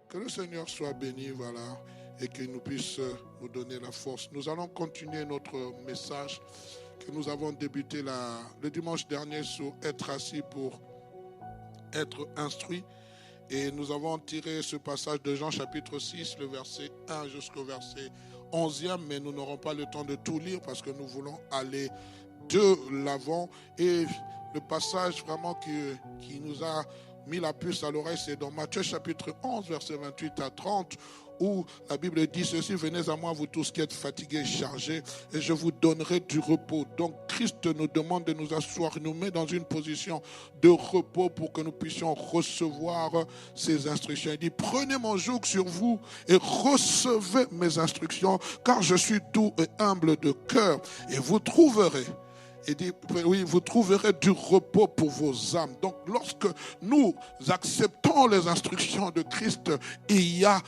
Que le Seigneur soit béni, voilà, et qu'il nous puisse nous donner la force. Nous allons continuer notre message que nous avons débuté le dimanche dernier sur être assis pour être instruit. Et nous avons tiré ce passage de Jean chapitre 6, le verset 1 jusqu'au verset 11e, mais nous n'aurons pas le temps de tout lire parce que nous voulons aller de l'avant. Et le passage vraiment qui nous a mis la puce à l'oreille, c'est dans Matthieu chapitre 11, verset 28 à 30, où la Bible dit ceci: venez à moi vous tous qui êtes fatigués et chargés, et je vous donnerai du repos. Donc Christ nous demande de nous asseoir, nous met dans une position de repos pour que nous puissions recevoir ses instructions. Il dit: prenez mon joug sur vous et recevez mes instructions, car je suis doux et humble de cœur, et vous trouverez. Il dit, oui, vous trouverez du repos pour vos âmes. Donc, lorsque nous acceptons les instructions de Christ, il y a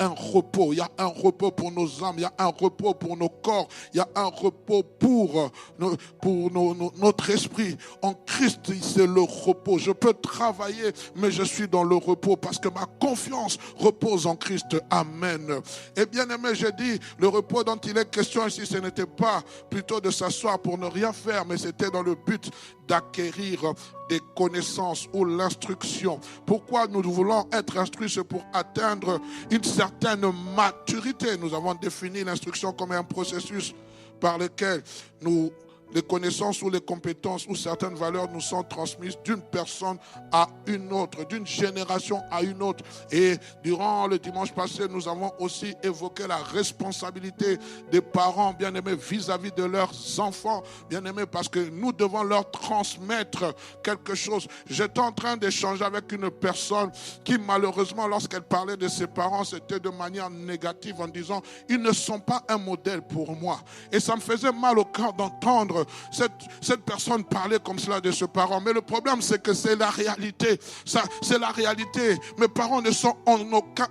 un repos. Il y a un repos pour nos âmes. Il y a un repos pour nos corps. Il y a un repos pour notre esprit. En Christ, c'est le repos. Je peux travailler, mais je suis dans le repos parce que ma confiance repose en Christ. Amen. Et bien aimé, j'ai dit, le repos dont il est question ici, ce n'était pas plutôt de s'asseoir pour ne rien faire, mais c'était dans le but d'acquérir des connaissances ou l'instruction. Pourquoi nous voulons être instruits? C'est pour atteindre une certaine maturité. Nous avons défini l'instruction comme un processus par lequel les connaissances ou les compétences ou certaines valeurs nous sont transmises d'une personne à une autre, d'une génération à une autre. Et durant le dimanche passé, nous avons aussi évoqué la responsabilité des parents bien-aimés vis-à-vis de leurs enfants bien-aimés, parce que nous devons leur transmettre quelque chose. J'étais en train d'échanger avec une personne qui malheureusement, lorsqu'elle parlait de ses parents, c'était de manière négative en disant « ils ne sont pas un modèle pour moi ». Et ça me faisait mal au cœur d'entendre cette personne parler comme cela de ses parents. Mais le problème, c'est que c'est la réalité. C'est la réalité. Mes parents ne sont en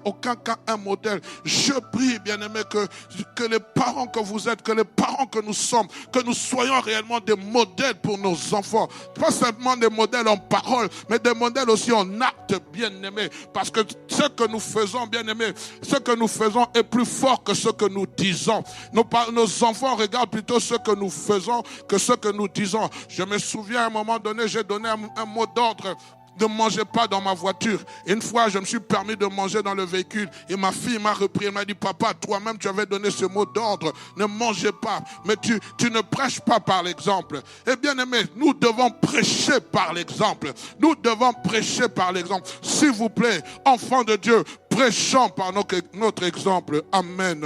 aucun cas un modèle. Je prie, bien-aimé, que les parents que vous êtes, que les parents que nous sommes, que nous soyons réellement des modèles pour nos enfants. Pas simplement des modèles en parole, mais des modèles aussi en acte, bien-aimé. Parce que ce que nous faisons, bien-aimé, ce que nous faisons est plus fort que ce que nous disons. Nos enfants regardent plutôt ce que nous faisons que ce que nous disons. Je me souviens à un moment donné, j'ai donné un mot d'ordre: ne mangez pas dans ma voiture. Et une fois, je me suis permis de manger dans le véhicule. Et ma fille m'a repris. Elle m'a dit: papa, toi-même, tu avais donné ce mot d'ordre. Ne mangez pas. Mais tu ne prêches pas par l'exemple. Eh bien aimé, nous devons prêcher par l'exemple. Nous devons prêcher par l'exemple. S'il vous plaît, enfants de Dieu, prêchons par notre exemple. Amen.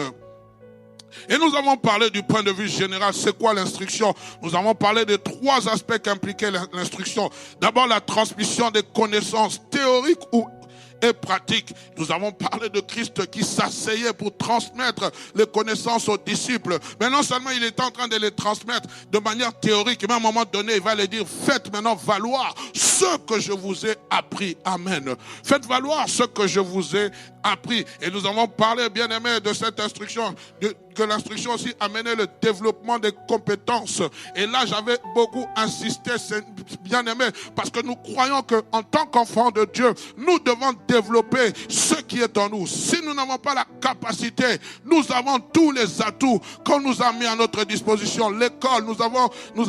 Et nous avons parlé du point de vue général. C'est quoi l'instruction? Nous avons parlé de 3 aspects qu'impliquait l'instruction. D'abord, la transmission des connaissances théoriques et pratiques. Nous avons parlé de Christ qui s'asseyait pour transmettre les connaissances aux disciples. Mais non seulement il est en train de les transmettre de manière théorique, mais à un moment donné, il va les dire: faites maintenant valoir ce que je vous ai appris. Amen. Faites valoir ce que je vous ai appris. Et nous avons parlé, bien aimé, de cette instruction que l'instruction aussi amenait le développement des compétences. Et là, j'avais beaucoup insisté, c'est bien aimé, parce que nous croyons qu'en tant qu'enfants de Dieu, nous devons développer ce qui est en nous. Si nous n'avons pas la capacité, nous avons tous les atouts qu'on nous a mis à notre disposition. L'école, nous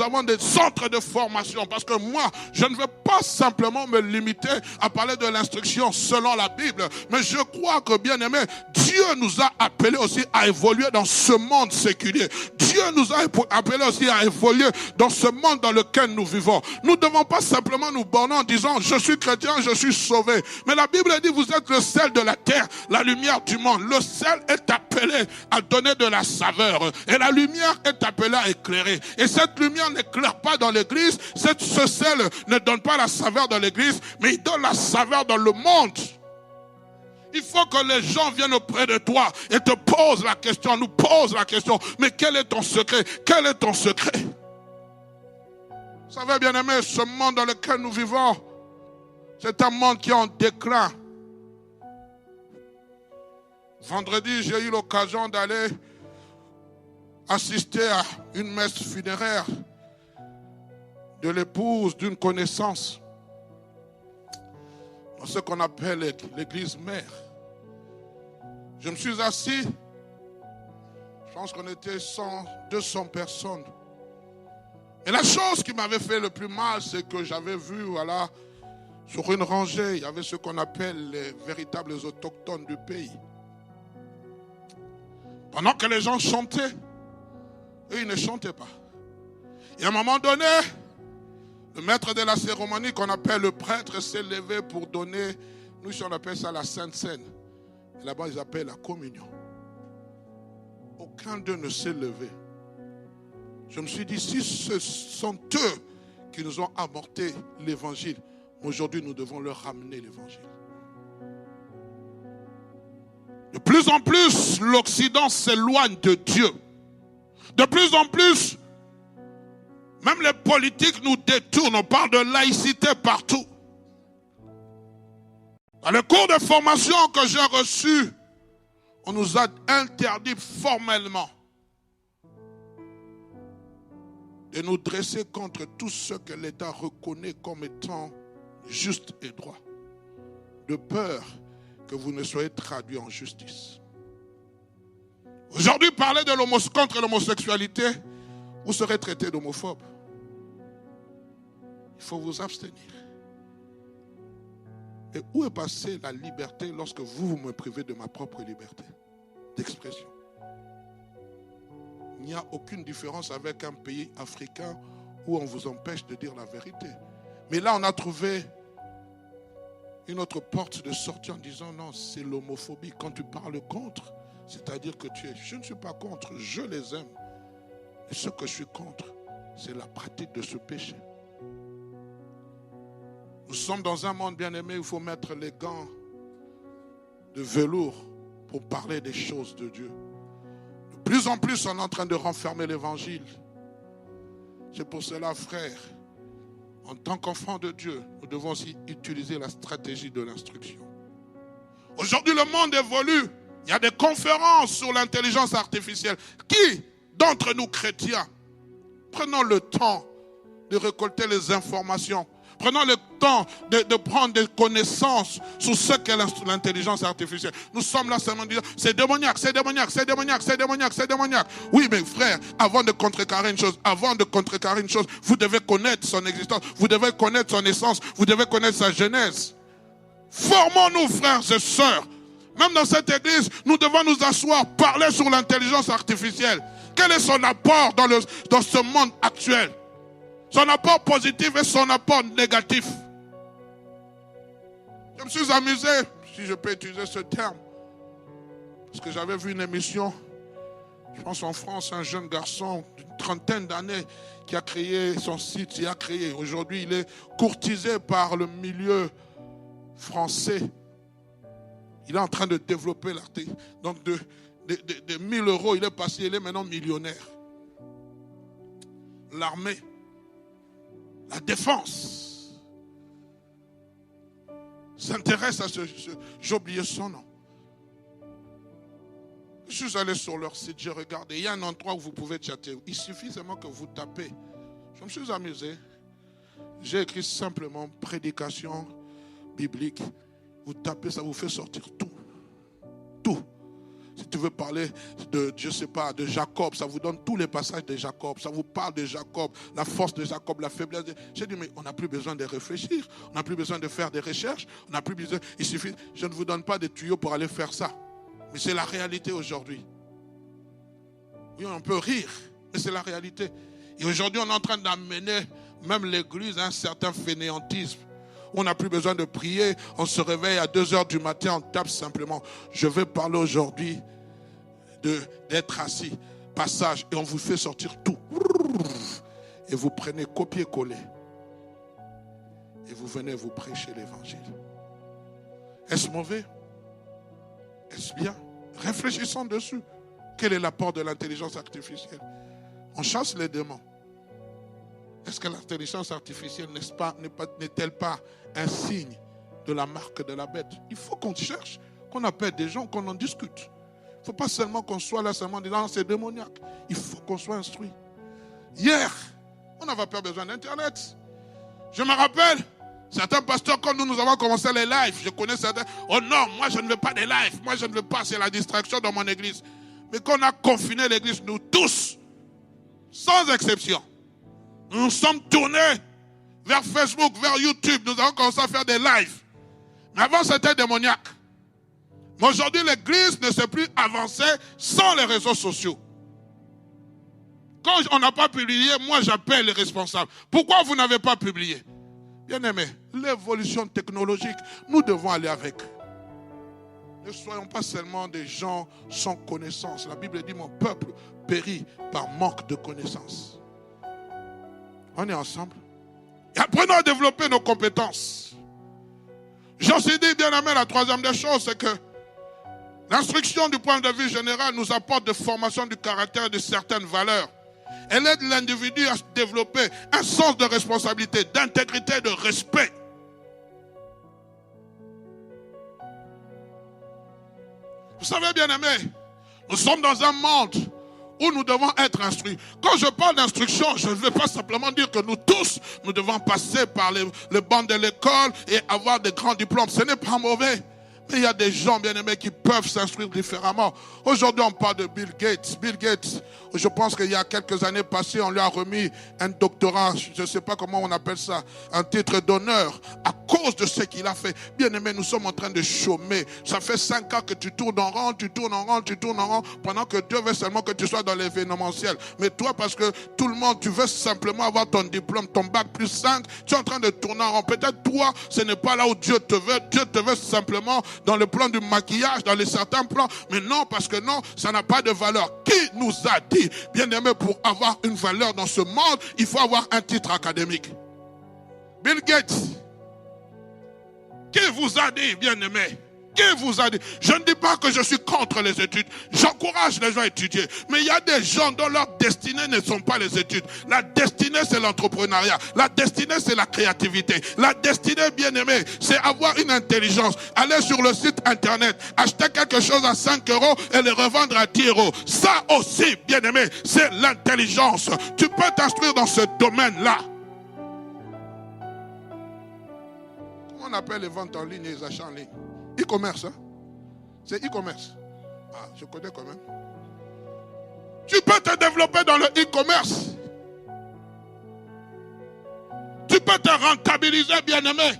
avons des centres de formation, parce que moi, je ne veux pas simplement me limiter à parler de l'instruction selon la Bible, mais je crois que, bien aimé, Dieu nous a appelés aussi à évoluer dans ce monde séculier. Dieu nous a appelés aussi à évoluer dans ce monde dans lequel nous vivons. Nous ne devons pas simplement nous borner en disant je suis chrétien, je suis sauvé. Mais la Bible dit vous êtes le sel de la terre, la lumière du monde. Le sel est appelé à donner de la saveur et la lumière est appelée à éclairer. Et cette lumière n'éclaire pas dans l'église, ce sel ne donne pas la saveur dans l'église, mais il donne la saveur dans le monde. Il faut que les gens viennent auprès de toi et te posent la question, nous posent la question. Mais quel est ton secret? Quel est ton secret? Vous savez, bien aimé, ce monde dans lequel nous vivons, c'est un monde qui est en déclin. Vendredi, j'ai eu l'occasion d'aller assister à une messe funéraire de l'épouse d'une connaissance dans ce qu'on appelle l'église mère. Je me suis assis, je pense qu'on était 100, 200 personnes. Et la chose qui m'avait fait le plus mal, c'est que j'avais vu, voilà, sur une rangée, il y avait ce qu'on appelle les véritables autochtones du pays. Pendant que les gens chantaient, eux, ils ne chantaient pas. Et à un moment donné, le maître de la cérémonie, qu'on appelle le prêtre, s'est levé pour donner, nous on appelle ça la Sainte Seine. Et là-bas, ils appellent la communion. Aucun d'eux ne s'est levé. Je me suis dit, si ce sont eux qui nous ont apporté l'évangile, aujourd'hui nous devons leur ramener l'évangile. De plus en plus, l'Occident s'éloigne de Dieu. De plus en plus, même les politiques nous détournent. On parle de laïcité partout. Dans le cours de formation que j'ai reçu, on nous a interdit formellement de nous dresser contre tout ce que l'État reconnaît comme étant juste et droit, de peur que vous ne soyez traduits en justice. Aujourd'hui, parler de contre l'homosexualité, vous serez traité d'homophobe. Il faut vous abstenir. Et où est passée la liberté lorsque vous me privez de ma propre liberté d'expression? Il n'y a aucune différence avec un pays africain où on vous empêche de dire la vérité. Mais là, on a trouvé une autre porte de sortie en disant non, c'est l'homophobie. Quand tu parles contre, c'est-à-dire que je ne suis pas contre, je les aime. Et ce que je suis contre, c'est la pratique de ce péché. Nous sommes dans un monde bien aimé où il faut mettre les gants de velours pour parler des choses de Dieu. De plus en plus, on est en train de renfermer l'évangile. C'est pour cela, frère, en tant qu'enfants de Dieu, nous devons aussi utiliser la stratégie de l'instruction. Aujourd'hui, le monde évolue. Il y a des conférences sur l'intelligence artificielle. Qui d'entre nous chrétiens, prenons le temps de récolter les informations. Prenons le temps de prendre des connaissances sur ce qu'est l'intelligence artificielle. Nous sommes là seulement en disant, c'est démoniaque, c'est démoniaque, c'est démoniaque, c'est démoniaque, c'est démoniaque. Oui, mais frère, avant de contrecarrer une chose, vous devez connaître son existence, vous devez connaître son essence, vous devez connaître sa genèse. Formons-nous, frères et sœurs. Même dans cette église, nous devons nous asseoir, parler sur l'intelligence artificielle. Quel est son apport dans ce monde actuel? Son apport positif et son apport négatif. Je me suis amusé, si je peux utiliser ce terme, parce que j'avais vu une émission, je pense en France, un jeune garçon d'une trentaine d'années qui a créé son site, aujourd'hui il est courtisé par le milieu français. Il est en train de développer l'article. Donc de 1000 euros, il est maintenant millionnaire. L'armée. La défense s'intéresse à j'ai oublié son nom. Je suis allé sur leur site, j'ai regardé. Il y a un endroit où vous pouvez chatter. Il suffit seulement que vous tapez. Je me suis amusé. J'ai écrit simplement prédication biblique. Vous tapez, ça vous fait sortir tout. Tout. Si tu veux parler de, je ne sais pas, de Jacob, ça vous donne tous les passages de Jacob. Ça vous parle de Jacob, la force de Jacob, la faiblesse. J'ai dit, mais on n'a plus besoin de réfléchir. On n'a plus besoin de faire des recherches. On n'a plus besoin. Il suffit, je ne vous donne pas des tuyaux pour aller faire ça. Mais c'est la réalité aujourd'hui. Oui, on peut rire, mais c'est la réalité. Et aujourd'hui, on est en train d'amener même l'église à un certain fainéantisme. On n'a plus besoin de prier, on se réveille à 2h du matin, on tape simplement. Je vais parler aujourd'hui d'être assis, passage, et on vous fait sortir tout. Et vous prenez copier-coller. Et vous venez vous prêcher l'évangile. Est-ce mauvais? Est-ce bien? Réfléchissons dessus. Quel est l'apport de l'intelligence artificielle? On chasse les démons. Est-ce que l'intelligence artificielle n'est-elle pas un signe de la marque de la bête? Il faut qu'on cherche, qu'on appelle des gens, qu'on en discute. Il ne faut pas seulement qu'on soit là seulement en disant c'est démoniaque. Il faut qu'on soit instruit. Hier, on n'avait pas besoin d'Internet. Je me rappelle, certains pasteurs, quand nous avons commencé les lives, je connais certains, oh non, moi je ne veux pas des lives, moi je ne veux pas, c'est la distraction dans mon église. Mais quand on a confiné l'église, nous tous, sans exception, nous nous sommes tournés vers Facebook, vers YouTube. Nous avons commencé à faire des lives. Mais avant, c'était démoniaque. Mais aujourd'hui, l'église ne sait plus avancer sans les réseaux sociaux. Quand on n'a pas publié, moi j'appelle les responsables. Pourquoi vous n'avez pas publié? Bien aimé, l'évolution technologique, nous devons aller avec. Ne soyons pas seulement des gens sans connaissance. La Bible dit, mon peuple périt par manque de connaissance. On est ensemble. Et apprenons à développer nos compétences. J'en suis dit, bien aimé, la troisième des choses, c'est que l'instruction du point de vue général nous apporte de formation du caractère et de certaines valeurs. Elle aide l'individu à développer un sens de responsabilité, d'intégrité, de respect. Vous savez, bien aimé, nous sommes dans un monde où nous devons être instruits. Quand je parle d'instruction, je ne veux pas simplement dire que nous tous, nous devons passer par les bancs de l'école et avoir des grands diplômes. Ce n'est pas mauvais. Mais il y a des gens, bien aimés, qui peuvent s'instruire différemment. Aujourd'hui, on parle de Bill Gates. Bill Gates, je pense qu'il y a quelques années passées, on lui a remis un doctorat, je ne sais pas comment on appelle ça, un titre d'honneur, à cause de ce qu'il a fait. Bien aimé, nous sommes en train de chômer. Ça fait 5 ans que tu tournes en rond, tu tournes en rond, tu tournes en rond, pendant que Dieu veut seulement que tu sois dans l'événementiel. Mais toi, parce que tout le monde, tu veux simplement avoir ton diplôme, ton bac plus 5, tu es en train de tourner en rond. Peut-être toi, ce n'est pas là où Dieu te veut. Dieu te veut simplement dans le plan du maquillage, dans les certains plans. Mais non, parce que non, ça n'a pas de valeur. Qui nous a dit, bien aimé, pour avoir une valeur dans ce monde, il faut avoir un titre académique? Bill Gates. Qui vous a dit, bien aimé? Qui vous a dit? Je ne dis pas que je suis contre les études. J'encourage les gens à étudier. Mais il y a des gens dont leur destinée ne sont pas les études. La destinée, c'est l'entrepreneuriat. La destinée, c'est la créativité. La destinée, bien aimé, c'est avoir une intelligence. Aller sur le site internet, acheter quelque chose à 5 € et le revendre à 10 €. Ça aussi, bien aimé, c'est l'intelligence. Tu peux t'instruire dans ce domaine-là. Comment on appelle les ventes en ligne et les achats en ligne? E-commerce, hein? C'est e-commerce. Ah, je connais quand même. Tu peux te développer dans le e-commerce. Tu peux te rentabiliser, bien-aimé.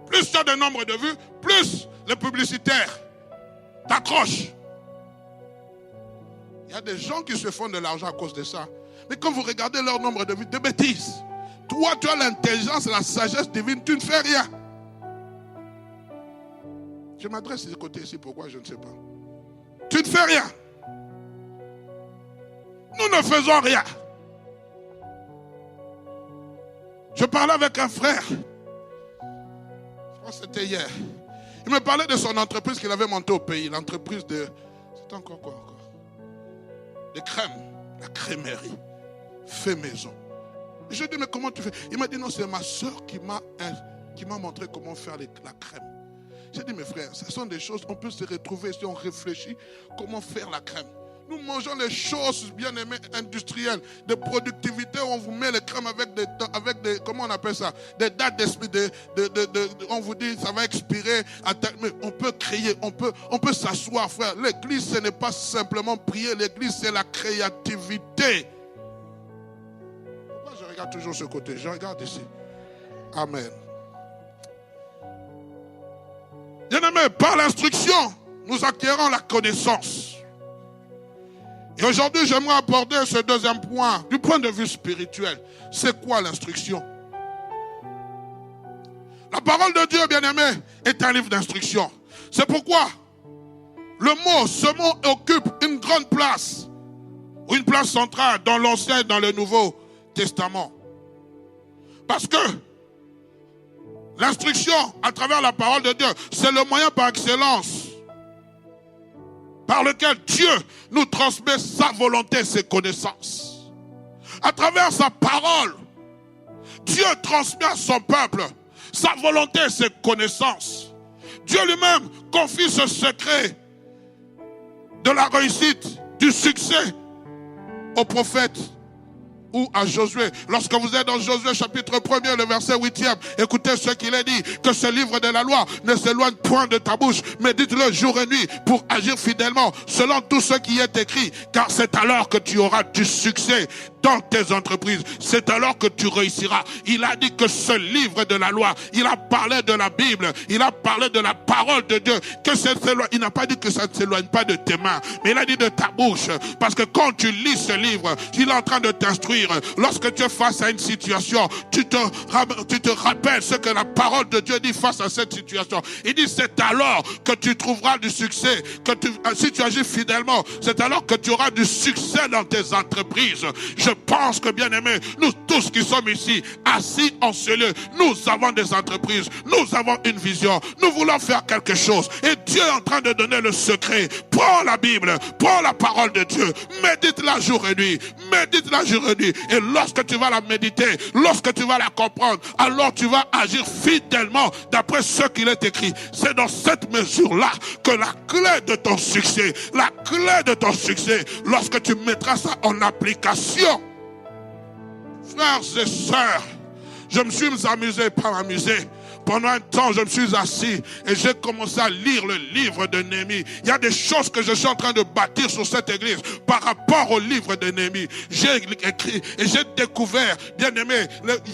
Plus tu as de nombre de vues, plus les publicitaires t'accrochent. Il y a des gens qui se font de l'argent à cause de ça. Mais quand vous regardez leur nombre de vues, de bêtises. Toi, tu as l'intelligence et la sagesse divine, tu ne fais rien. Je m'adresse de ce côté ici, pourquoi je ne sais pas. Tu ne fais rien. Nous ne faisons rien. Je parlais avec un frère. Je pense que c'était hier. Il me parlait de son entreprise qu'il avait montée au pays. L'entreprise de... C'était encore quoi encore? De crème. La crèmerie. Fait maison. Je lui ai dit, mais comment tu fais? Il m'a dit, non, c'est ma soeur qui m'a montré comment faire la crème. J'ai dit, mes frères, ce sont des choses, on peut se retrouver si on réfléchit comment faire la crème. Nous mangeons les choses, bien aimées, industrielles, de productivité, où on vous met les crèmes avec des comment on appelle ça, des dates d'esprit, on vous dit, ça va expirer, mais on peut créer, on peut s'asseoir, frère. L'église, ce n'est pas simplement prier, l'église, c'est la créativité. Pourquoi je regarde toujours ce côté? Je regarde ici. Amen. Bien-aimés, par l'instruction, nous acquérons la connaissance. Et aujourd'hui, j'aimerais aborder ce deuxième point du point de vue spirituel. C'est quoi l'instruction? La parole de Dieu, bien-aimé, est un livre d'instruction. C'est pourquoi ce mot occupe une grande place, ou une place centrale dans l'Ancien et dans le Nouveau Testament. Parce que l'instruction à travers la parole de Dieu, c'est le moyen par excellence par lequel Dieu nous transmet sa volonté, ses connaissances. À travers sa parole, Dieu transmet à son peuple sa volonté, ses connaissances. Dieu lui-même confie ce secret de la réussite, du succès aux prophètes ou à Josué. Lorsque vous êtes dans Josué chapitre 1er, le verset 8e, écoutez ce qu'il est dit, que ce livre de la loi ne s'éloigne point de ta bouche, mais dites-le jour et nuit pour agir fidèlement selon tout ce qui est écrit, car c'est alors que tu auras du succès dans tes entreprises. C'est alors que tu réussiras. Il a dit que ce livre de la loi, il a parlé de la Bible, il a parlé de la parole de Dieu, que il n'a pas dit que ça ne s'éloigne pas de tes mains, mais il a dit de ta bouche, parce que quand tu lis ce livre, il est en train de t'instruire. Lorsque tu es face à une situation, tu te rappelles ce que la parole de Dieu dit face à cette situation. Il dit, c'est alors que tu trouveras du succès, si tu agis fidèlement, c'est alors que tu auras du succès dans tes entreprises. Je pense que, bien aimés, nous tous qui sommes ici, assis en ce lieu, nous avons des entreprises, nous avons une vision, nous voulons faire quelque chose. Et Dieu est en train de donner le secret. Prends la Bible, prends la parole de Dieu, médite-la jour et nuit, médite-la jour et nuit. Et lorsque tu vas la méditer, lorsque tu vas la comprendre, alors tu vas agir fidèlement d'après ce qu'il est écrit. C'est dans cette mesure-là que la clé de ton succès, lorsque tu mettras ça en application, frères et sœurs, je me suis amusé, pas m'amuser. Pendant un temps, je me suis assis et j'ai commencé à lire le livre de Néhémie. Il y a des choses que je suis en train de bâtir sur cette église par rapport au livre de Néhémie. J'ai écrit et j'ai découvert, bien aimé,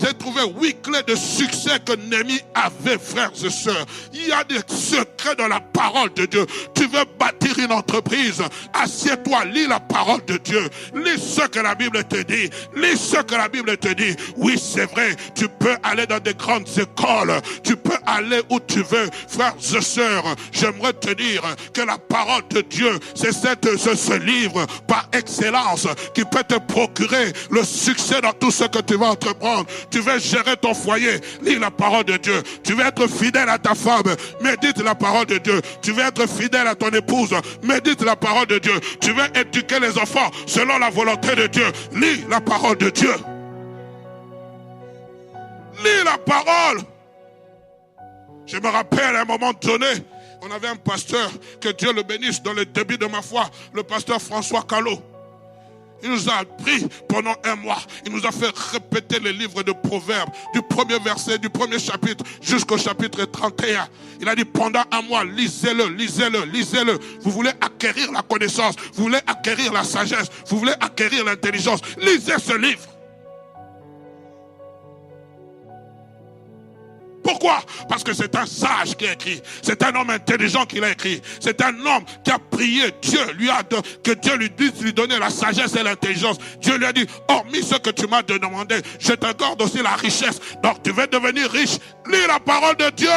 j'ai trouvé 8 clés de succès que Néhémie avait, frères et sœurs. Il y a des secrets dans la parole de Dieu. Tu veux bâtir une entreprise, assieds-toi, lis la parole de Dieu. Lis ce que la Bible te dit. Lis ce que la Bible te dit. Oui, c'est vrai, tu peux aller dans des grandes écoles. Tu peux aller où tu veux, frères et sœurs. J'aimerais te dire que la parole de Dieu, c'est ce livre par excellence qui peut te procurer le succès dans tout ce que tu vas entreprendre. Tu veux gérer ton foyer, lis la parole de Dieu. Tu veux être fidèle à ta femme, médite la parole de Dieu. Tu veux être fidèle à ton épouse, médite la parole de Dieu. Tu veux éduquer les enfants selon la volonté de Dieu, lis la parole de Dieu. Lis la parole. Je me rappelle à un moment donné, on avait un pasteur, que Dieu le bénisse dans le début de ma foi, le pasteur François Callot. Il nous a appris pendant un mois, il nous a fait répéter les livres de Proverbes, du premier verset, du premier chapitre jusqu'au chapitre 31. Il a dit pendant un mois, lisez-le, lisez-le, lisez-le. Vous voulez acquérir la connaissance, vous voulez acquérir la sagesse, vous voulez acquérir l'intelligence, lisez ce livre. Pourquoi? Parce que c'est un sage qui a écrit. C'est un homme intelligent qui l'a écrit. C'est un homme qui a prié. Que Dieu lui donnait la sagesse et l'intelligence. Dieu lui a dit, hormis ce que tu m'as demandé, je t'accorde aussi la richesse. Donc tu veux devenir riche. Lis la parole de Dieu.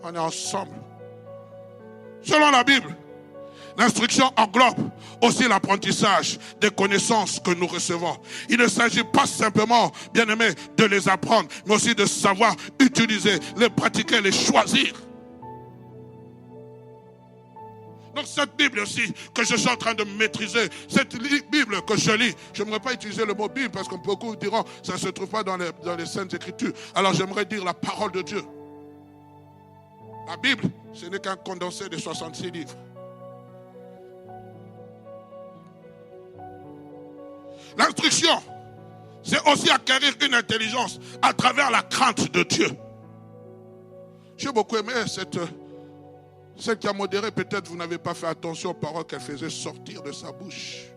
On est ensemble. Selon la Bible, l'instruction englobe aussi l'apprentissage des connaissances que nous recevons. Il ne s'agit pas simplement, bien aimé, de les apprendre, mais aussi de savoir utiliser, les pratiquer, les choisir. Donc cette Bible aussi que je suis en train de maîtriser, cette Bible que je lis, je n'aimerais pas utiliser le mot Bible parce que beaucoup diront que ça ne se trouve pas dans les Saintes Écritures. Alors j'aimerais dire la parole de Dieu. La Bible, ce n'est qu'un condensé de 66 livres. L'instruction, c'est aussi acquérir une intelligence à travers la crainte de Dieu. J'ai beaucoup aimé celle qui a modéré, peut-être vous n'avez pas fait attention aux paroles qu'elle faisait sortir de sa bouche.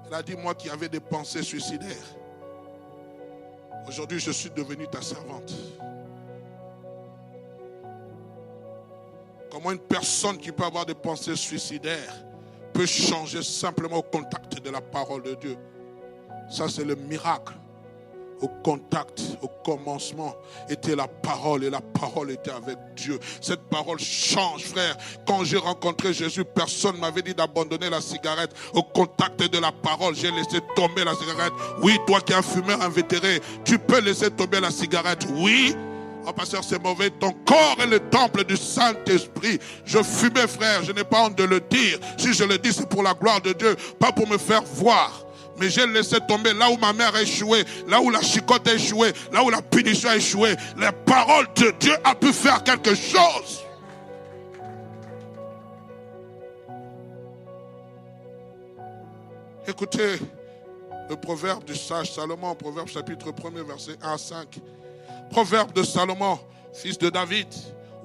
Elle a dit, moi qui avais des pensées suicidaires, aujourd'hui je suis devenue ta servante. Comment une personne qui peut avoir des pensées suicidaires peut changer simplement au contact de la parole de Dieu. Ça c'est le miracle. Au contact, au commencement, était la parole et la parole était avec Dieu. Cette parole change, frère. Quand j'ai rencontré Jésus, personne ne m'avait dit d'abandonner la cigarette. Au contact de la parole, j'ai laissé tomber la cigarette. Oui, toi qui es un fumeur invétéré, tu peux laisser tomber la cigarette. Oui. Oh, pasteur, c'est mauvais. Ton corps est le temple du Saint-Esprit. Je fumais, frère. Je n'ai pas honte de le dire. Si je le dis, c'est pour la gloire de Dieu, pas pour me faire voir. Mais j'ai laissé tomber là où ma mère a échoué, là où la chicotte a échoué, là où la punition a échoué. La parole de Dieu a pu faire quelque chose. Écoutez le proverbe du sage Salomon, proverbe chapitre 1er, verset 1 à 5. Proverbe de Salomon, fils de David,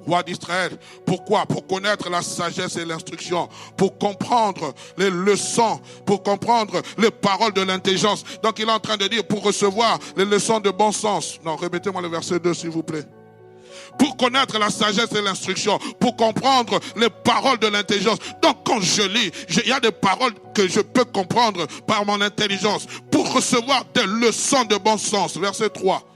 roi d'Israël. Pourquoi? Pour connaître la sagesse et l'instruction, pour comprendre les leçons, pour comprendre les paroles de l'intelligence. Donc il est en train de dire pour recevoir les leçons de bon sens. Non, répétez-moi le verset 2 s'il vous plaît. Pour connaître la sagesse et l'instruction, pour comprendre les paroles de l'intelligence. Donc quand je lis, il y a des paroles que je peux comprendre par mon intelligence. Pour recevoir des leçons de bon sens. Verset 3.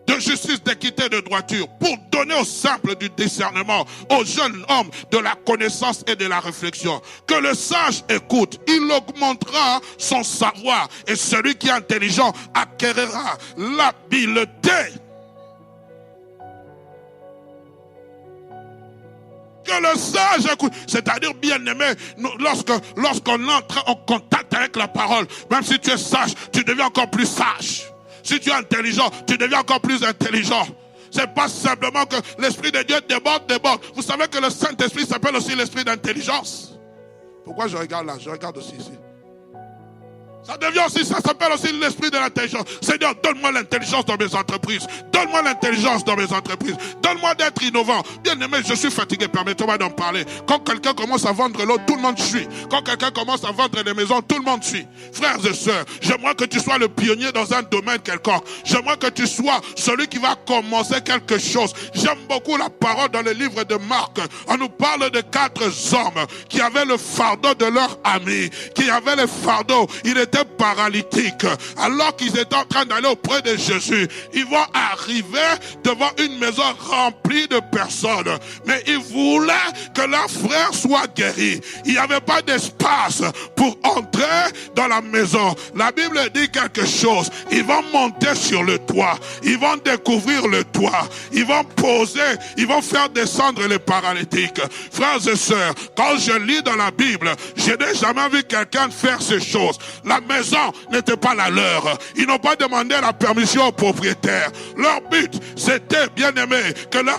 De justice, d'équité, de droiture, pour donner aux simples du discernement, aux jeunes hommes de la connaissance et de la réflexion. Que le sage écoute, il augmentera son savoir, et celui qui est intelligent acquérera l'habileté. Que le sage écoute, c'est-à-dire bien-aimé, lorsqu'on entre en contact avec la parole, même si tu es sage, tu deviens encore plus sage. Si tu es intelligent, tu deviens encore plus intelligent. C'est pas simplement que l'Esprit de Dieu déborde. Vous savez que le Saint-Esprit s'appelle aussi l'Esprit d'intelligence. Pourquoi je regarde là? Je regarde aussi ici. Ça devient aussi, ça s'appelle aussi l'esprit de l'intelligence. Seigneur, donne-moi l'intelligence dans mes entreprises. Donne-moi l'intelligence dans mes entreprises. Donne-moi d'être innovant. Bien aimé, je suis fatigué, permettez-moi d'en parler. Quand quelqu'un commence à vendre l'eau, tout le monde suit. Quand quelqu'un commence à vendre des maisons, tout le monde suit. Frères et sœurs, j'aimerais que tu sois le pionnier dans un domaine quelconque. J'aimerais que tu sois celui qui va commencer quelque chose. J'aime beaucoup la parole dans le livre de Marc. On nous parle de 4 hommes qui avaient le fardeau de leur ami, qui avaient le fardeau. Il était paralytiques. Alors qu'ils étaient en train d'aller auprès de Jésus, ils vont arriver devant une maison remplie de personnes. Mais ils voulaient que leur frère soit guéri. Il n'y avait pas d'espace pour entrer dans la maison. La Bible dit quelque chose. Ils vont monter sur le toit. Ils vont découvrir le toit. Ils vont poser. Ils vont faire descendre les paralytiques. Frères et sœurs, quand je lis dans la Bible, je n'ai jamais vu quelqu'un faire ces choses. La maison n'était pas la leur. Ils n'ont pas demandé la permission au propriétaire. Leur but, c'était, bien aimé, que leur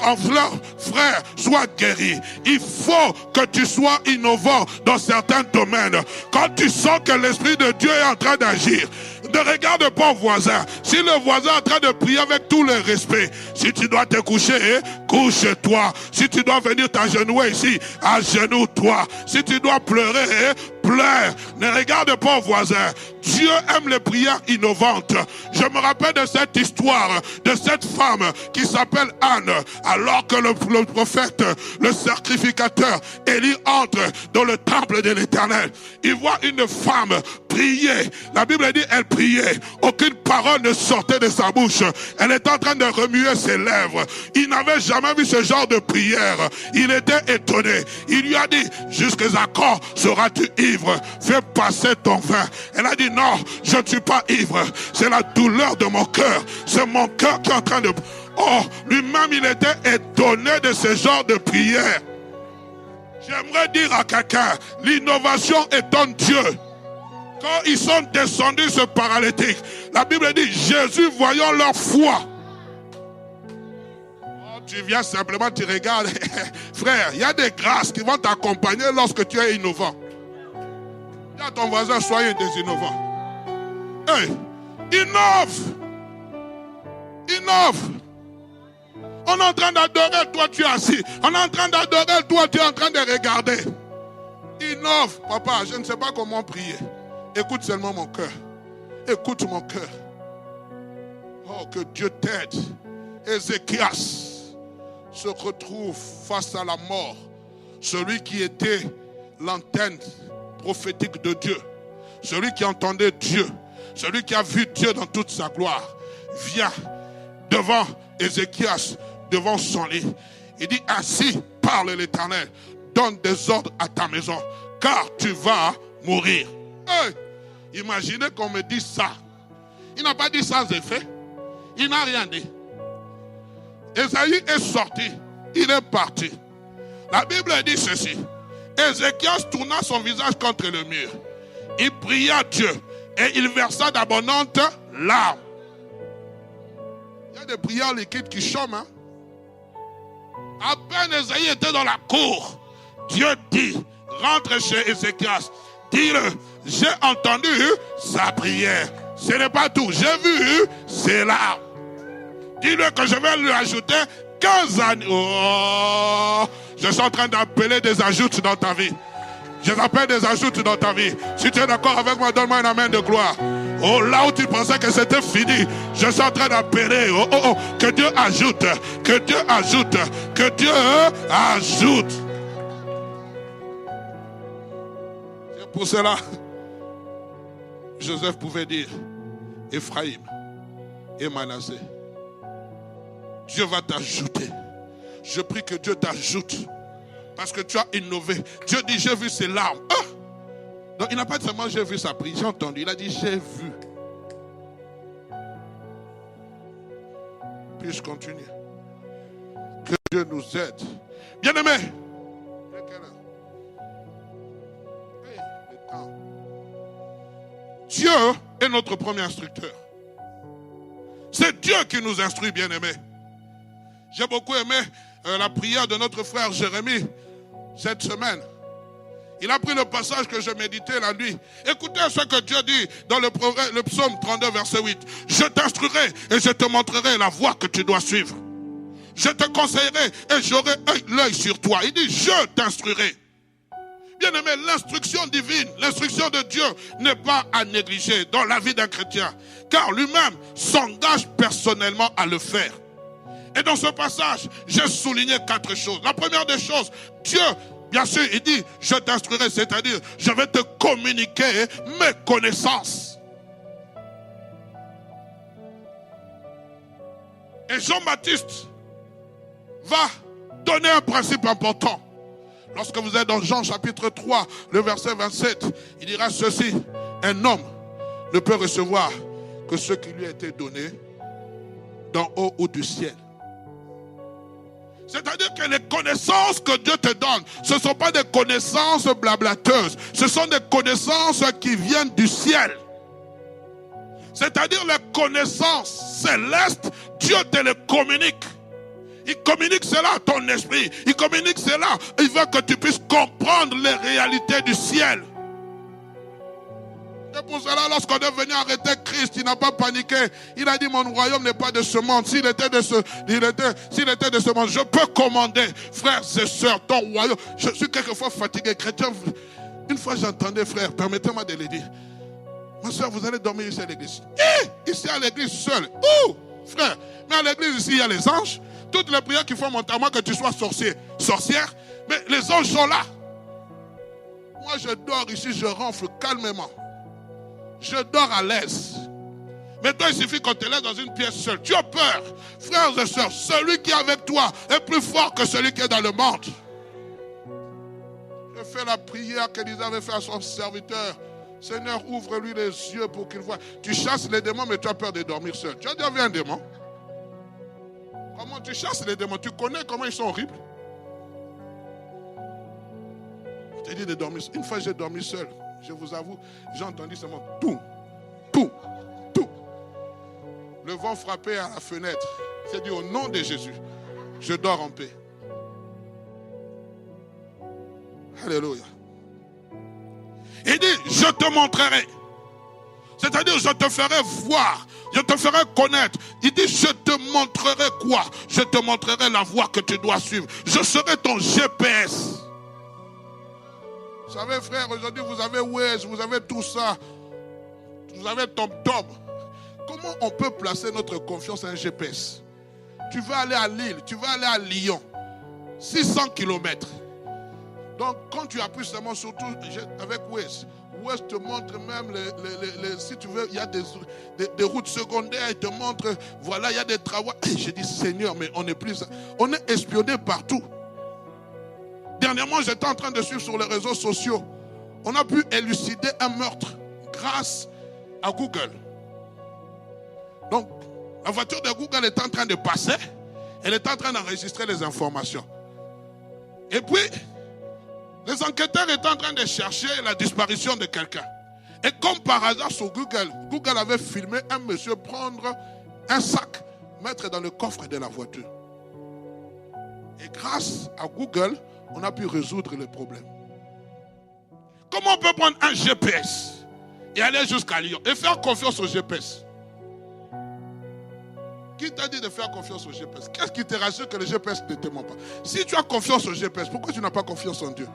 frère soit guéri. Il faut que tu sois innovant dans certains domaines. Quand tu sens que l'Esprit de Dieu est en train d'agir, ne regarde pas au voisin. Si le voisin est en train de prier avec tout le respect, si tu dois te coucher, couche-toi. Si tu dois venir t'agenouiller ici, agenouille-toi. Si tu dois pleurer, pleure. Ne regarde pas au voisin. Dieu aime les prières innovantes. Je me rappelle de cette histoire, de cette femme qui s'appelle Anne. Alors que le prophète, le sacrificateur, Élie entre dans le temple de l'Éternel. Il voit une femme prier. La Bible dit elle priait. Aucune parole ne sortait de sa bouche. Elle était en train de remuer ses lèvres. Il n'avait jamais vu ce genre de prière. Il était étonné. Il lui a dit, jusqu'à quand seras-tu ivre? Fais passer ton vin. Elle a dit, non, je ne suis pas ivre. C'est la douleur de mon cœur. C'est mon cœur qui est en train de... Oh, lui-même, il était étonné de ce genre de prière. J'aimerais dire à quelqu'un, l'innovation est en Dieu. Quand ils sont descendus, ce paralytique, la Bible dit, Jésus voyant leur foi. Oh, tu viens simplement, tu regardes. Frère, il y a des grâces qui vont t'accompagner lorsque tu es innovant. Dis à ton voisin, soyez des innovants. Hey, innove. Innove. On est en train d'adorer, toi tu es assis. On est en train d'adorer, toi tu es en train de regarder. Innove. Papa, je ne sais pas comment prier. Écoute seulement mon cœur. Écoute mon cœur. Oh, que Dieu t'aide. Ézéchias se retrouve face à la mort. Celui qui était l'antenne prophétique de Dieu. Celui qui entendait Dieu. Celui qui a vu Dieu dans toute sa gloire. Vient devant Ézéchias, devant son lit. Il dit, ainsi parle l'Éternel. Donne des ordres à ta maison, car tu vas mourir. Hey, imaginez qu'on me dise ça. Il n'a pas dit sans effet. Il n'a rien dit. Ésaïe est sorti. Il est parti. La Bible dit ceci. Ézéchias tourna son visage contre le mur. Il pria Dieu et il versa d'abondantes larmes. Il y a des prières liquides qui chôment. Hein? À peine Ésaïe était dans la cour. Dieu dit, rentre chez Ézéchias. Dis-le, j'ai entendu sa prière. Ce n'est pas tout. J'ai vu ses larmes. Dis-le que je vais lui ajouter 15 années. Oh, je suis en train d'appeler des ajoutes dans ta vie. Je t'appelle des ajoutes dans ta vie. Si tu es d'accord avec moi, donne-moi un amen de gloire. Oh, là où tu pensais que c'était fini, je suis en train d'appeler. Que Dieu ajoute. Que Dieu ajoute. Que Dieu ajoute. C'est pour cela, Joseph pouvait dire, Ephraïm et Manassé, Dieu va t'ajouter. Je prie que Dieu t'ajoute. Parce que tu as innové. Dieu dit, j'ai vu ses larmes. Ah! Donc il n'a pas dit seulement j'ai vu sa prière, j'ai entendu. Il a dit, j'ai vu. Puis-je continuer? Que Dieu nous aide. Bien-aimés. Dieu est notre premier instructeur. C'est Dieu qui nous instruit, bien-aimés. J'ai beaucoup aimé la prière de notre frère Jérémie cette semaine. Il a pris le passage que je méditais la nuit. Écoutez ce que Dieu dit dans le psaume 32, verset 8. Je t'instruirai et je te montrerai la voie que tu dois suivre. Je te conseillerai et j'aurai l'œil sur toi. Il dit, je t'instruirai. Bien aimé, l'instruction divine, l'instruction de Dieu n'est pas à négliger dans la vie d'un chrétien. Car lui-même s'engage personnellement à le faire. Et dans ce passage, j'ai souligné 4 choses. La première des choses, Dieu, bien sûr, il dit, je t'instruirai, c'est-à-dire, je vais te communiquer mes connaissances. Et Jean-Baptiste va donner un principe important. Lorsque vous êtes dans Jean chapitre 3, le verset 27, il dira ceci, un homme ne peut recevoir que ce qui lui a été donné d'en haut ou du ciel. C'est-à-dire que les connaissances que Dieu te donne, ce ne sont pas des connaissances blablateuses. Ce sont des connaissances qui viennent du ciel. C'est-à-dire les connaissances célestes, Dieu te les communique. Il communique cela à ton esprit. Il communique cela. Il veut que tu puisses comprendre les réalités du ciel. Et pour cela, lorsqu'on est venu arrêter Christ, il n'a pas paniqué. Il a dit, mon royaume n'est pas de ce monde. S'il était de ce monde, je peux commander, frères et sœurs, ton royaume. Je suis quelquefois fatigué, chrétien. Une fois j'entendais, frère, permettez-moi de le dire. Ma soeur, vous allez dormir ici à l'église. Ici à l'église seul. Où, frère? Mais à l'église ici, il y a les anges. Toutes les prières qu'il faut monter, à moins que tu sois sorcier, sorcière. Mais les anges sont là. Moi, je dors ici, je ronfle calmement. Je dors à l'aise. Mais toi, il suffit qu'on te laisse dans une pièce seule. Tu as peur. Frères et sœurs, celui qui est avec toi est plus fort que celui qui est dans le monde. Je fais la prière qu'Élisa avait fait à son serviteur. Seigneur, ouvre-lui les yeux pour qu'il voie. Tu chasses les démons, mais tu as peur de dormir seul. Tu as déjà vu un démon? Comment tu chasses les démons? Tu connais comment ils sont horribles? J'ai dit de dormir. Une fois, j'ai dormi seul. Je vous avoue, j'ai entendu seulement tout, tout, tout. Le vent frappait à la fenêtre. J'ai dit au nom de Jésus, je dors en paix. Alléluia. Il dit, je te montrerai. C'est-à-dire, je te ferai voir, je te ferai connaître. Il dit, je te montrerai quoi? Je te montrerai la voie que tu dois suivre. Je serai ton GPS. Vous savez, frère, aujourd'hui, vous avez Waze, vous avez tout ça. Vous avez TomTom. Comment on peut placer notre confiance à un GPS? Tu veux aller à Lille, tu veux aller à Lyon. 600 km. Donc, quand tu appuies seulement, surtout avec Waze, Waze te montre même, si tu veux, il y a des routes secondaires, il te montre, voilà, il y a des travaux. Et j'ai dit, Seigneur, mais on est espionné partout. Dernièrement, j'étais en train de suivre sur les réseaux sociaux. On a pu élucider un meurtre grâce à Google. Donc, la voiture de Google est en train de passer. Elle est en train d'enregistrer les informations. Et puis, les enquêteurs étaient en train de chercher la disparition de quelqu'un. Et comme par hasard sur Google avait filmé un monsieur prendre un sac, mettre dans le coffre de la voiture. Et grâce à Google, on a pu résoudre le problème. Comment on peut prendre un GPS et aller jusqu'à Lyon et faire confiance au GPS? Qui t'a dit de faire confiance au GPS? Qu'est-ce qui te rassure que le GPS ne te ment pas? Si tu as confiance au GPS, pourquoi tu n'as pas confiance en Dieu?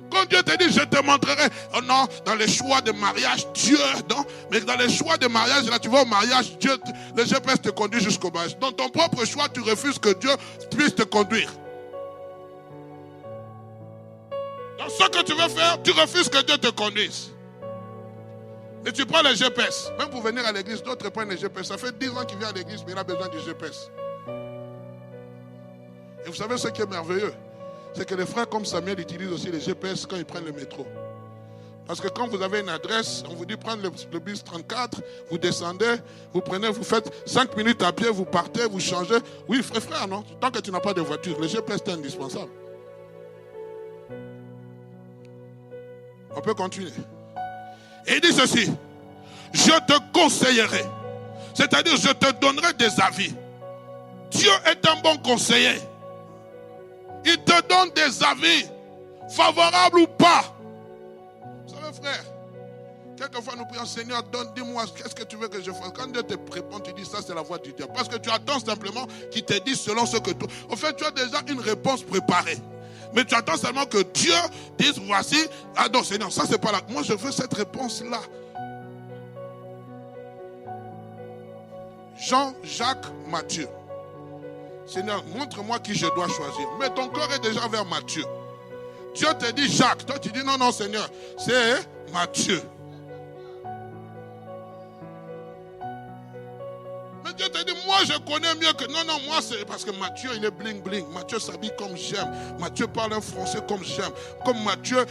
Quand Dieu te dit, je te montrerai, oh non, dans les choix de mariage, Dieu, non, mais dans les choix de mariage, là tu vas au mariage, Dieu, le GPS te conduit jusqu'au mariage. Dans ton propre choix, tu refuses que Dieu puisse te conduire. Dans ce que tu veux faire, tu refuses que Dieu te conduise. Et tu prends le GPS. Même pour venir à l'église, d'autres prennent le GPS. Ça fait 10 ans qu'il vient à l'église, mais il a besoin du GPS. Et vous savez ce qui est merveilleux? C'est que les frères comme Samuel utilisent aussi les GPS quand ils prennent le métro. Parce que quand vous avez une adresse, on vous dit prendre le bus 34, vous descendez, vous prenez, vous faites 5 minutes à pied, vous partez, vous changez. Oui, frère, non? Tant que tu n'as pas de voiture, le GPS est indispensable. On peut continuer. Et il dit ceci, je te conseillerai, c'est-à-dire je te donnerai des avis. Dieu est un bon conseiller. Il te donne des avis, favorables ou pas. Vous savez, frère, quelquefois nous prions, Seigneur, dis-moi, qu'est-ce que tu veux que je fasse? Quand Dieu te répond, tu dis, ça c'est la voix du diable. Parce que tu attends simplement qu'il te dise selon ce que tu... En fait, tu as déjà une réponse préparée. Mais tu attends seulement que Dieu dise, voici, ah non Seigneur, ça c'est pas là. Moi je veux cette réponse-là. Jean-Jacques Matthieu. Seigneur, montre-moi qui je dois choisir. Mais ton cœur est déjà vers Matthieu. Dieu te dit Jacques. Toi tu dis non, non Seigneur, c'est Matthieu. Mais Dieu te dit, moi je connais mieux que... Non, non, moi c'est parce que Matthieu il est bling bling. Matthieu s'habille comme j'aime. Matthieu parle un français comme j'aime. Comme Matthieu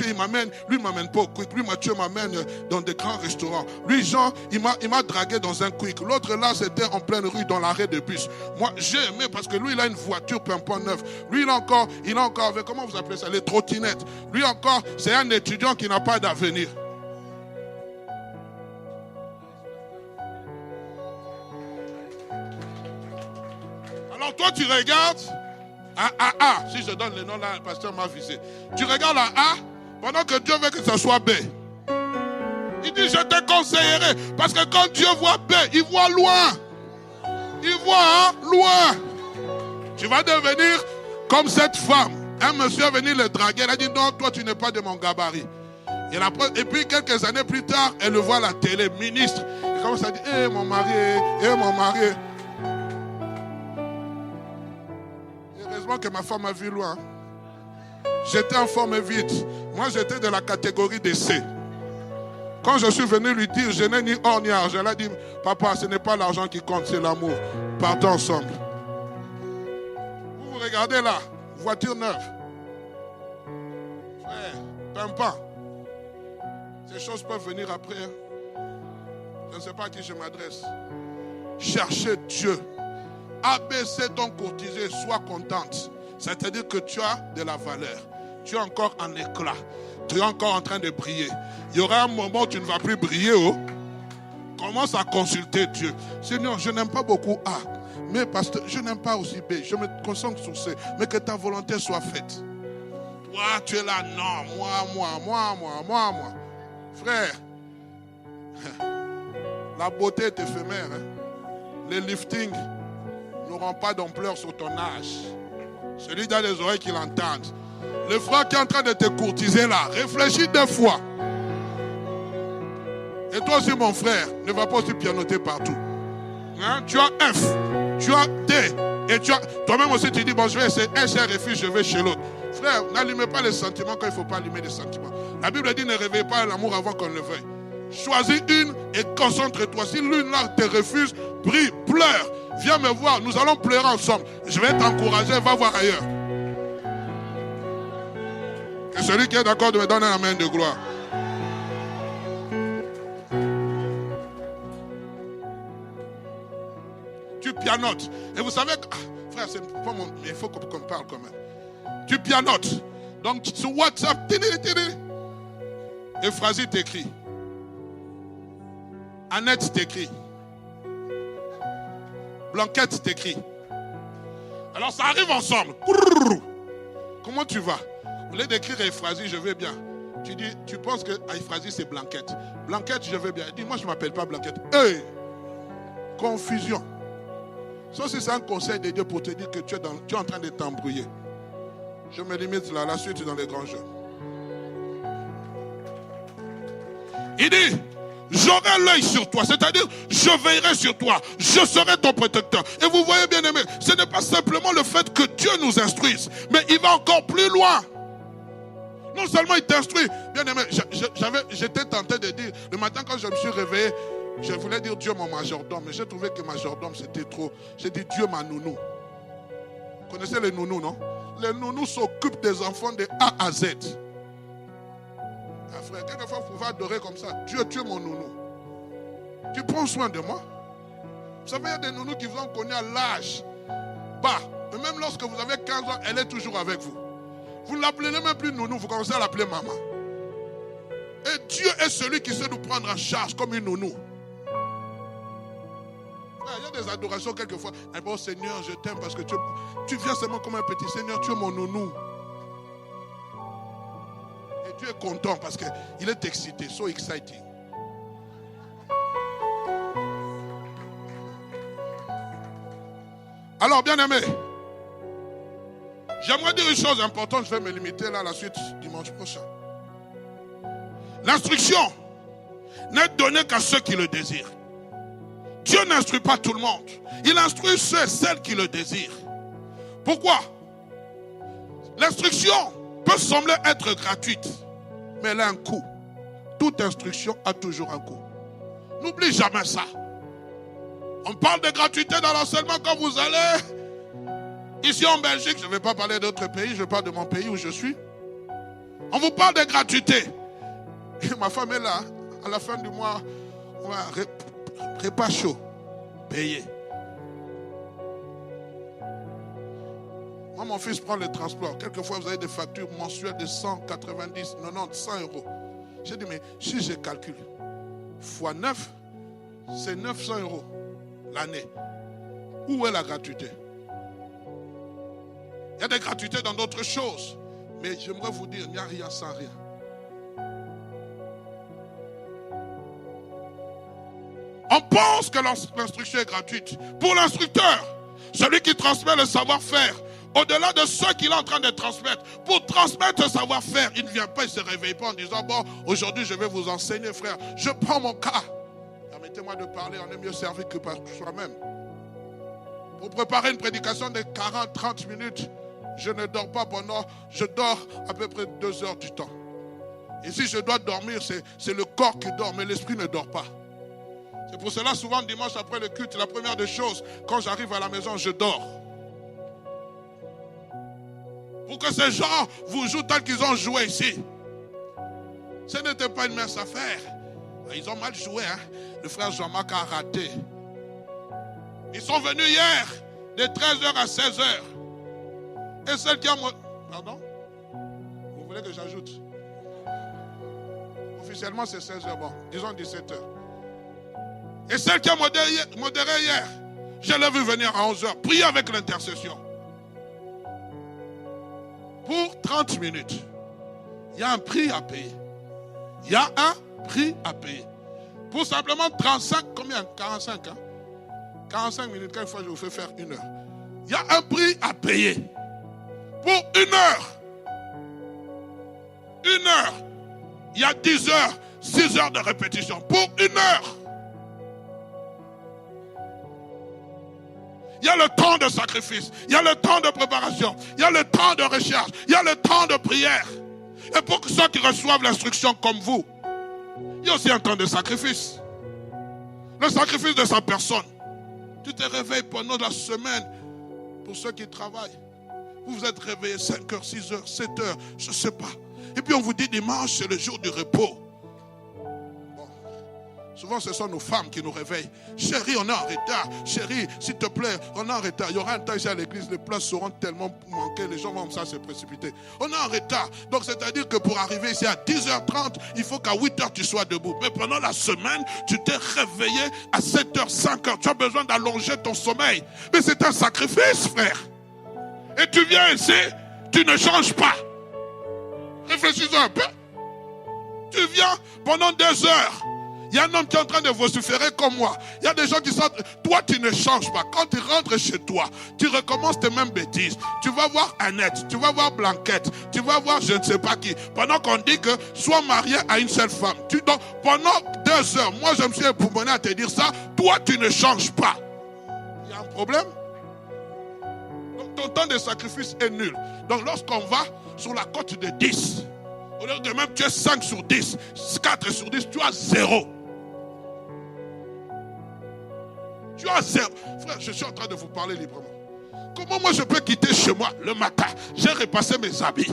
il m'amène. Lui il m'amène pas au quick. Lui Matthieu m'amène dans des grands restaurants. Lui Jean, il m'a dragué dans un quick. L'autre là c'était en pleine rue dans l'arrêt de bus. Moi j'ai aimé parce que lui il a une voiture pimpon neuf. Lui il a encore avec, comment vous appelez ça, les trottinettes. Lui encore c'est un étudiant qui n'a pas d'avenir. Alors toi tu regardes à A. Si je donne le nom là, le pasteur m'a visé. Tu regardes à A pendant que Dieu veut que ça soit B. Il dit je te conseillerai. Parce que quand Dieu voit B, il voit loin. Il voit loin. Tu vas devenir comme cette femme. Un monsieur est venu le draguer. Elle a dit non, toi tu n'es pas de mon gabarit. Et puis quelques années plus tard, elle le voit à la télé, ministre. Elle commence à dire mon mari, mon mari. Heureusement que ma femme a vu loin. J'étais en forme vite. Moi, j'étais de la catégorie des C. Quand je suis venu lui dire, je n'ai ni or ni argent, elle a dit, papa, ce n'est pas l'argent qui compte, c'est l'amour. Partons ensemble. Vous regardez là, voiture neuve. Frère, pimpant. Ces choses peuvent venir après. Je ne sais pas à qui je m'adresse. Cherchez Dieu. ABC donc courtisé, sois contente. c'est-à-dire que tu as de la valeur. Tu es encore en éclat. Tu es encore en train de briller. Il y aura un moment où tu ne vas plus briller. Oh. Commence à consulter Dieu. Seigneur, je n'aime pas beaucoup A. Mais pasteur, je n'aime pas aussi B. Je me concentre sur C. Mais que ta volonté soit faite. Toi, tu es là. Non, moi. Frère, la beauté est éphémère. Les liftings n'auront pas d'ampleur sur ton âge. Celui qui a des oreilles qui l'entendent. Le frère qui est en train de te courtiser là, réfléchis 2 fois. Et toi aussi, mon frère, ne va pas aussi pianoter partout. Hein? Tu as F, tu as D, et tu as... Toi-même aussi, tu dis, bon, je vais essayer un cher refuge, je vais chez l'autre. Frère, n'allumez pas les sentiments quand il ne faut pas allumer les sentiments. La Bible dit, ne réveille pas l'amour avant qu'on le veuille. Choisis une et concentre-toi. Si l'une là te refuse, prie, pleure. Viens me voir, nous allons pleurer ensemble. Je vais t'encourager, va voir ailleurs. Que celui qui est d'accord de me donner la main de gloire. Tu pianotes. Et vous savez, frère, c'est pas mon... mais il faut qu'on parle quand même. Tu pianotes. Donc sur WhatsApp, Euphrasie t'écrit. Annette t'écrit. Blanquette t'écrit. Alors ça arrive ensemble. Comment tu vas? Au lieu d'écrire à Euphrasie, je vais bien. Tu dis, tu penses que Euphrasie c'est Blanquette. Blanquette, je vais bien. Dis, moi je ne m'appelle pas Blanquette. Hey! Confusion. Ça c'est un conseil de Dieu pour te dire que tu es en train de t'embrouiller. Je me limite là, la suite dans les grands jeux. Il dit, j'aurai l'œil sur toi, c'est-à-dire je veillerai sur toi, je serai ton protecteur. Et vous voyez bien aimé, ce n'est pas simplement le fait que Dieu nous instruise, mais il va encore plus loin. Non seulement il t'instruit, bien aimé, j'étais tenté de dire, le matin quand je me suis réveillé, je voulais dire Dieu mon majordome, mais j'ai trouvé que majordome c'était trop. J'ai dit Dieu ma nounou. Vous connaissez les nounous, non? Les nounous s'occupent des enfants de A à Z. Ah, frère, quelquefois vous pouvez adorer comme ça. Dieu, tu es mon nounou. Tu prends soin de moi. Vous savez, il y a des nounous qui vous ont connu à l'âge bas. Et même lorsque vous avez 15 ans, elle est toujours avec vous. Vous ne l'appelez même plus nounou, vous commencez à l'appeler maman. Et Dieu est celui qui sait nous prendre en charge comme une nounou. Il y a des adorations quelquefois. Et bon Seigneur, je t'aime parce que tu viens seulement comme un petit Seigneur, tu es mon nounou. Et Dieu est content parce qu'il est excité, so exciting. Alors bien aimé, j'aimerais dire une chose importante, je vais me limiter là à la suite dimanche prochain. L'instruction n'est donnée qu'à ceux qui le désirent. Dieu n'instruit pas tout le monde. Il instruit ceux et celles qui le désirent. Pourquoi? L'instruction peut sembler être gratuite, mais elle a un coût. Toute instruction a toujours un coût. N'oublie jamais ça. On parle de gratuité dans l'enseignement quand vous allez. Ici en Belgique, je ne vais pas parler d'autres pays, je parle de mon pays où je suis. On vous parle de gratuité. Et ma femme est là. À la fin du mois, on va repas chaud, payé. Moi, mon fils prend le transport. Quelquefois, vous avez des factures mensuelles de 190, 90, 100 euros. J'ai dit, mais si je calcule, fois 9, c'est 900 euros l'année. Où est la gratuité? Il y a des gratuités dans d'autres choses. Mais j'aimerais vous dire, il n'y a rien sans rien. On pense que l'instruction est gratuite. Pour l'instructeur, celui qui transmet le savoir-faire, au-delà de ce qu'il est en train de transmettre, pour transmettre ce savoir-faire, il ne vient pas, il ne se réveille pas en disant, bon, aujourd'hui je vais vous enseigner, frère. Je prends mon cas. Permettez-moi de parler, on est mieux servi que par soi-même. Pour préparer une prédication de 40-30 minutes, je ne dors pas je dors à peu près 2 heures du temps. Et si je dois dormir, c'est le corps qui dort, mais l'esprit ne dort pas. C'est pour cela, souvent, dimanche après le culte, la première des choses, quand j'arrive à la maison, je dors. Pour que ces gens vous jouent tel qu'ils ont joué ici. Ce n'était pas une mince affaire. Ils ont mal joué, hein. Le frère Jean-Marc a raté. Ils sont venus hier, de 13h à 16h. Et celle qui a... Pardon? Vous voulez que j'ajoute? Officiellement, c'est 16h. Bon, disons 17h. Et celle qui a modéré hier, je l'ai vu venir à 11h. Prier avec l'intercession. Pour 30 minutes. Il y a un prix à payer. Il y a un prix à payer. Pour simplement 35, combien? 45, hein? 45 minutes, quelquefois je vous fais faire 1 heure. Il y a un prix à payer. Pour 1 heure. 1 heure. Il y a 10 heures, 6 heures de répétition. Pour 1 heure. Il y a le temps de sacrifice. Il y a le temps de préparation. Il y a le temps de recherche. Il y a le temps de prière. Et pour ceux qui reçoivent l'instruction comme vous, il y a aussi un temps de sacrifice. Le sacrifice de sa personne. Tu te réveilles pendant la semaine. Pour ceux qui travaillent, vous vous êtes réveillés 5 heures, 6 heures, 7 heures, je ne sais pas. Et puis on vous dit dimanche, c'est le jour du repos. Bon. Souvent ce sont nos femmes qui nous réveillent. Chérie, on est en retard. Chérie, s'il te plaît, on est en retard. Il y aura un temps ici à l'église, les places seront tellement manquées, les gens vont comme ça se précipiter. On est en retard. Donc c'est-à-dire que pour arriver ici à 10h30, il faut qu'à 8h tu sois debout. Mais pendant la semaine, tu t'es réveillé à 7h, 5h. Tu as besoin d'allonger ton sommeil. Mais c'est un sacrifice, frère. Et tu viens ici, tu ne changes pas. Réfléchis un peu. Tu viens pendant 2 heures. Il y a un homme qui est en train de vociférer comme moi. Il y a des gens qui sont... Toi, tu ne changes pas. Quand tu rentres chez toi, tu recommences tes mêmes bêtises. Tu vas voir Annette, tu vas voir Blanquette, tu vas voir je ne sais pas qui. Pendant qu'on dit que sois marié à une seule femme. Donc, pendant 2 heures, moi, je me suis époumoné à te dire ça. Toi, tu ne changes pas. Il y a un problème? Donc, ton temps de sacrifice est nul. Donc, lorsqu'on va sur la cote de 10, au lieu de même tu es 5 sur 10, 4 sur 10, tu as 0. Tu as 0. Frère, je suis en train de vous parler librement. Comment moi je peux quitter chez moi le matin? J'ai repassé mes habits.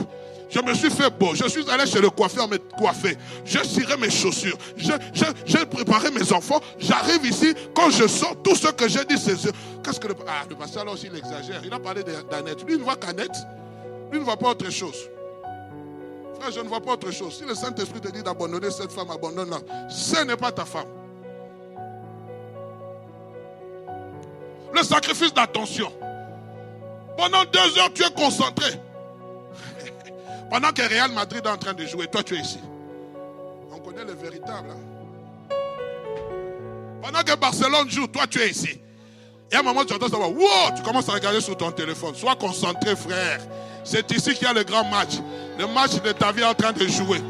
Je me suis fait beau. Je suis allé chez le coiffeur me coiffer. J'ai ciré mes chaussures. J'ai préparé mes enfants. J'arrive ici. Quand je sors, tout ce que j'ai dit, c'est... Qu'est-ce que le pasteur là aussi, il exagère. Il a parlé d'Annette. Lui, il ne voit qu'Annette. Lui, ne voit pas autre chose. Frère, je ne vois pas autre chose. Si le Saint-Esprit te dit d'abandonner cette femme, abandonne-la. Ce n'est pas ta femme. Le sacrifice d'attention. Pendant 2 heures, tu es concentré. Pendant que Real Madrid est en train de jouer, toi tu es ici. On connaît le véritable. Hein? Pendant que Barcelone joue, toi tu es ici. Et à un moment, tu entends ça, wow, tu commences à regarder sur ton téléphone. Sois concentré, frère. C'est ici qu'il y a le grand match. Le match de ta vie est en train de jouer.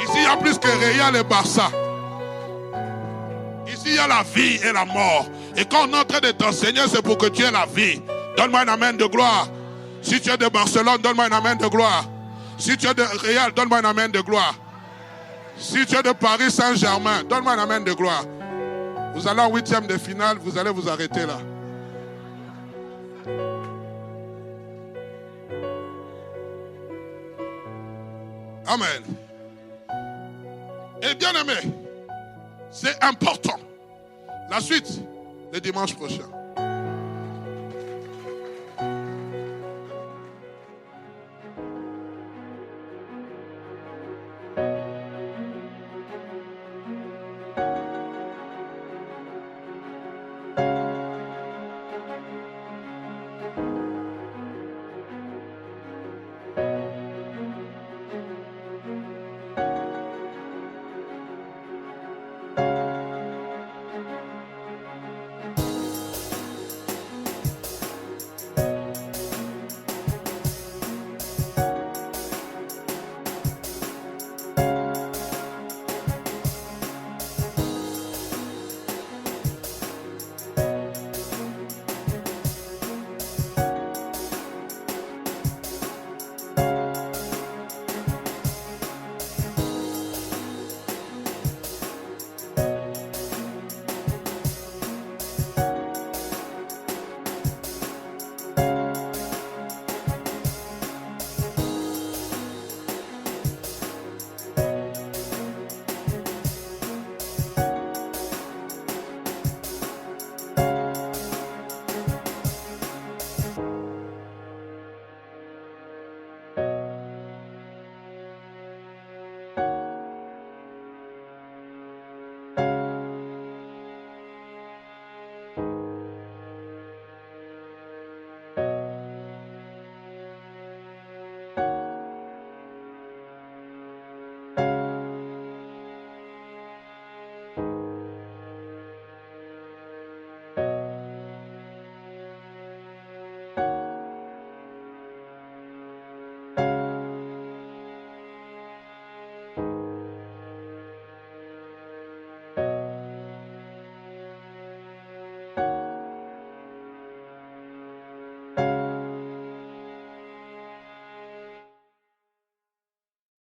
Ici, il y a plus que Real et Barça. Ici, il y a la vie et la mort. Et quand on est en train de t'enseigner, c'est pour que tu aies la vie. Donne-moi un amen de gloire. Si tu es de Barcelone, donne-moi un amen de gloire. Si tu es de Real, donne-moi un amen de gloire. Si tu es de Paris Saint-Germain, donne-moi un amen de gloire. Vous allez en 8e de finale, vous allez vous arrêter là. Amen. Et bien aimé, c'est important. La suite, le dimanche prochain.